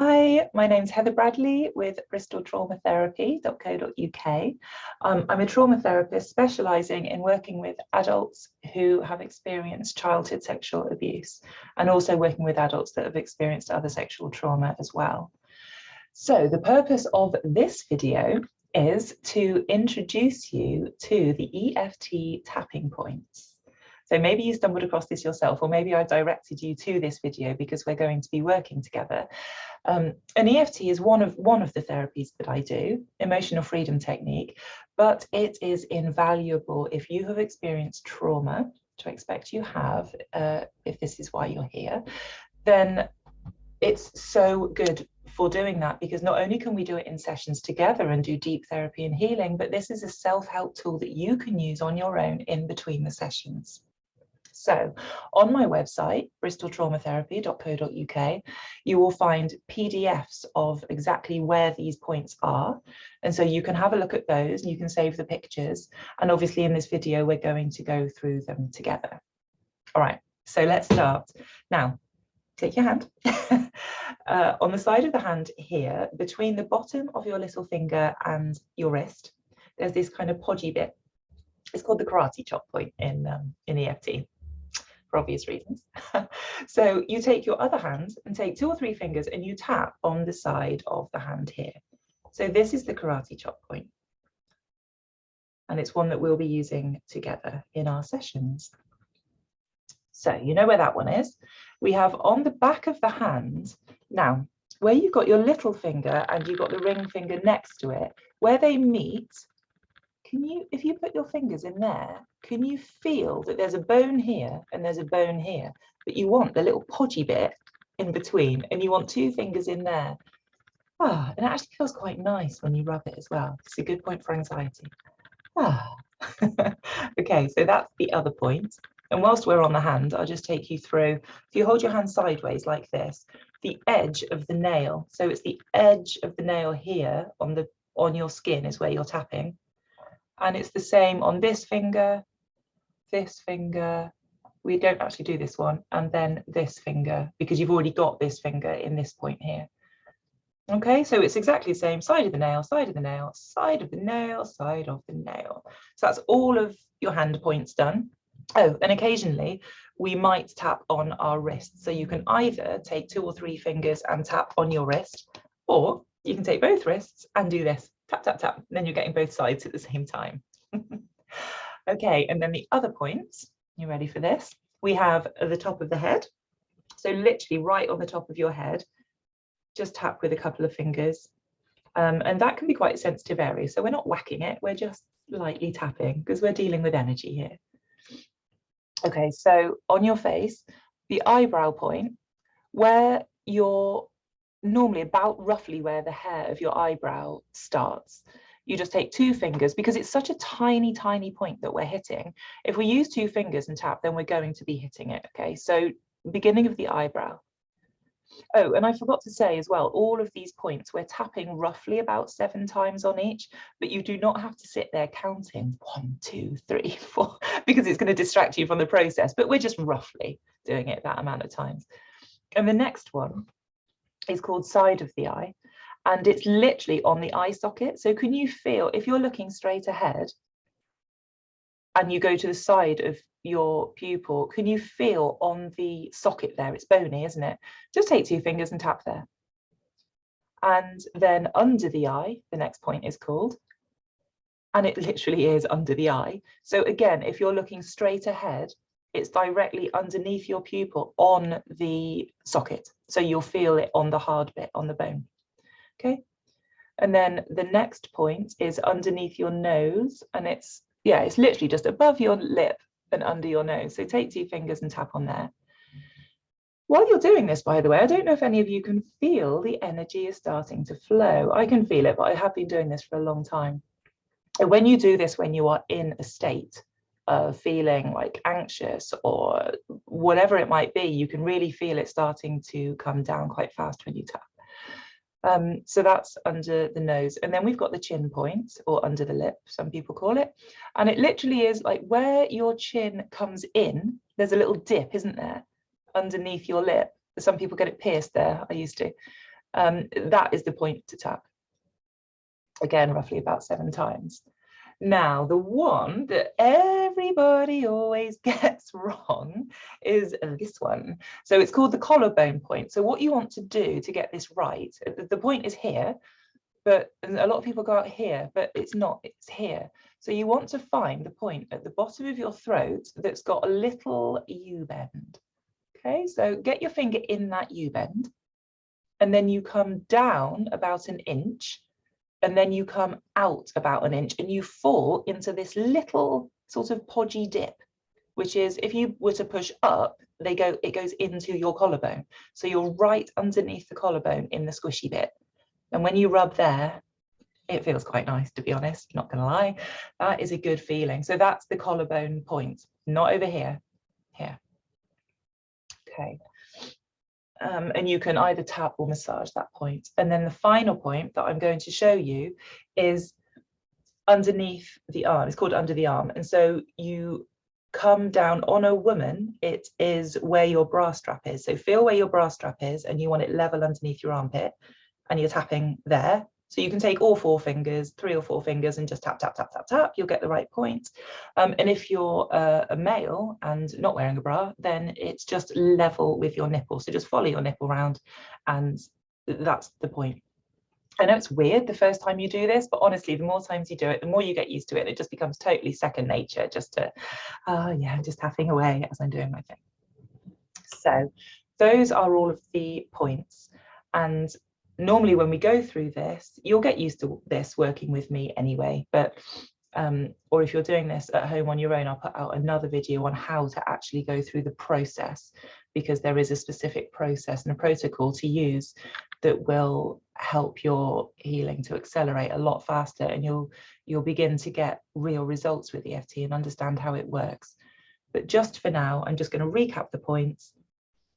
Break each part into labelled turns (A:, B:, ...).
A: Hi, my name's Heather Bradley with Bristol traumatherapy.co.uk. I'm a trauma therapist specialising in working with adults who have experienced childhood sexual abuse and also working with adults that have experienced other sexual trauma as well. So the purpose of this video is to introduce you to the EFT tapping points. So maybe you stumbled across this yourself, or maybe I directed you to this video because we're going to be working together. An EFT is one of the therapies that I do, emotional freedom technique, but it is invaluable if you have experienced trauma, which I expect you have, if this is why you're here, then it's so good for doing that, because not only can we do it in sessions together and do deep therapy and healing, but this is a self-help tool that you can use on your own in between the sessions. So on my website, bristoltraumatherapy.co.uk, you will find PDFs of exactly where these points are. And so you can have a look at those, and you can save the pictures. And obviously in this video, we're going to go through them together. All right, so let's start. Now, take your hand. On the side of the hand here, between the bottom of your little finger and your wrist, there's this kind of podgy bit. It's called the karate chop point in EFT. For obvious reasons. So you take your other hand and take 2 or 3 fingers and you tap on the side of the hand here. So this is the karate chop point. And it's one that we'll be using together in our sessions. So you know where that one is. We have on the back of the hand, now where you've got your little finger and you've got the ring finger next to it, where they meet, can you, if you put your fingers in there, can you feel that there's a bone here and there's a bone here, but you want the little podgy bit in between, and you want 2 fingers in there. Ah, and it actually feels quite nice when you rub it as well. It's a good point for anxiety. Ah. Okay, so that's the other point. And whilst we're on the hand, I'll just take you through. If you hold your hand sideways like this, the edge of the nail, so it's the edge of the nail here on your skin is where you're tapping. And it's the same on this finger, we don't actually do this one, and then this finger, because you've already got this finger in this point here. Okay, so it's exactly the same, side of the nail, side of the nail, side of the nail, side of the nail. So that's all of your hand points done. Oh, and occasionally we might tap on our wrists. So you can either take 2 or 3 fingers and tap on your wrist, or you can take both wrists and do this. Tap, tap, tap, and then you're getting both sides at the same time. Okay, and then the other points, you ready for this? We have at the top of the head. So literally right on the top of your head, just tap with a couple of fingers. And that can be quite a sensitive area. So we're not whacking it, we're just lightly tapping because we're dealing with energy here. Okay, so on your face, the eyebrow point, where you're normally about roughly where the hair of your eyebrow starts, you just take 2 fingers, because it's such a tiny, tiny point that we're hitting. If we use 2 fingers and tap, then we're going to be hitting it. Okay, so beginning of the eyebrow. Oh, and I forgot to say as well, all of these points, we're tapping roughly about 7 times on each, but you do not have to sit there counting 1, 2, 3, 4, because it's going to distract you from the process, but we're just roughly doing it that amount of times. And the next one is called side of the eye, and it's literally on the eye socket. So can you feel, if you're looking straight ahead and you go to the side of your pupil, can you feel on the socket there? It's bony, isn't it? Just take 2 fingers and tap there. And then under the eye, the next point is called, and it literally is under the eye. So again, if you're looking straight ahead, it's directly underneath your pupil on the socket. So you'll feel it on the hard bit, on the bone. Okay. And then the next point is underneath your nose, and it's literally just above your lip and under your nose. So take 2 fingers and tap on there. While you're doing this, by the way, I don't know if any of you can feel the energy is starting to flow. I can feel it, but I have been doing this for a long time. And when you do this, when you are in a state of feeling like anxious or whatever it might be, you can really feel it starting to come down quite fast when you tap. So that's under the nose, and then we've got the chin point, or under the lip, some people call it, and it literally is like where your chin comes in, there's a little dip, isn't there, underneath your lip. Some people get it pierced there, I used to, That is the point to tap. Again, roughly about 7 times. Now, the one that everybody always gets wrong is this one. So it's called the collarbone point. So what you want to do to get this right, the point is here, but a lot of people go out here, but it's not, it's here. So you want to find the point at the bottom of your throat that's got a little U-bend. Okay, so get your finger in that U-bend, and then you come down about 1 inch, and then you come out about 1 inch, and you fall into this little sort of podgy dip, which is, if you were to push up, it goes into your collarbone. So you're right underneath the collarbone in the squishy bit. And when you rub there, it feels quite nice, to be honest, not gonna lie. That is a good feeling. So that's the collarbone point, not over here, here. Okay. And you can either tap or massage that point. And then the final point that I'm going to show you is underneath the arm. It's called under the arm. And so you come down on a woman, it is where your bra strap is. So feel where your bra strap is, and you want it level underneath your armpit, and you're tapping there. So you can take all 4 fingers, 3 or 4 fingers, and just tap, tap, tap, tap, tap. You'll get the right point. And if you're a male and not wearing a bra, then it's just level with your nipple. So just follow your nipple around, and that's the point. I know it's weird the first time you do this, but honestly, the more times you do it, the more you get used to it. It just becomes totally second nature, just to, yeah, I'm just tapping away as I'm doing my thing. So those are all of the points. And normally when we go through this, you'll get used to this working with me anyway, but or if you're doing this at home on your own, I'll put out another video on how to actually go through the process, because there is a specific process and a protocol to use that will help your healing to accelerate a lot faster, and you'll begin to get real results with EFT and understand how it works. But just for now, I'm just going to recap the points.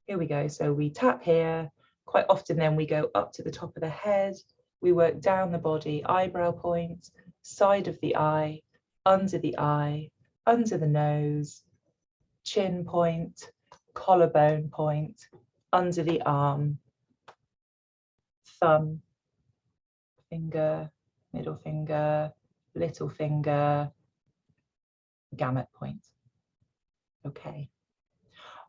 A: Here we go. So we tap here. Quite often then we go up to the top of the head, we work down the body, eyebrow point, side of the eye, under the nose, chin point, collarbone point, under the arm, thumb, finger, middle finger, little finger, gamut point. Okay.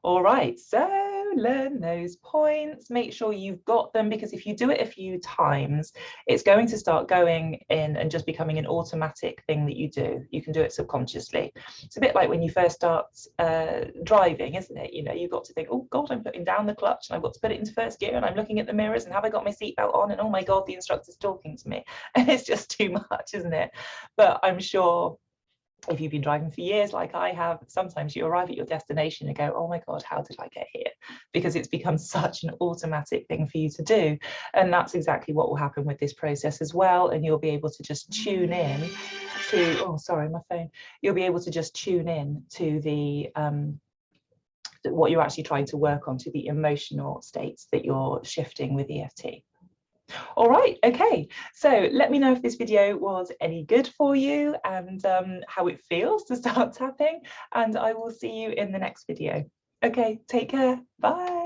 A: All right, so learn those points, make sure you've got them, because if you do it a few times, it's going to start going in and just becoming an automatic thing that you do. You can do it subconsciously. It's a bit like when you first start driving, isn't it? You know, you've got to think, oh God, I'm putting down the clutch and I've got to put it into first gear, and I'm looking at the mirrors, and have I got my seatbelt on, and oh my God, the instructor's talking to me. And it's just too much, isn't it? But I'm sure if you've been driving for years like I have, sometimes you arrive at your destination and go, oh my God, how did I get here? Because it's become such an automatic thing for you to do. And that's exactly what will happen with this process as well. And you'll be able to just tune in to, oh, sorry, my phone. You'll be able to just tune in to the, what you're actually trying to work on, to the emotional states that you're shifting with EFT. All right, okay, so let me know if this video was any good for you, and how it feels to start tapping, and I will see you in the next video. Okay, take care, bye.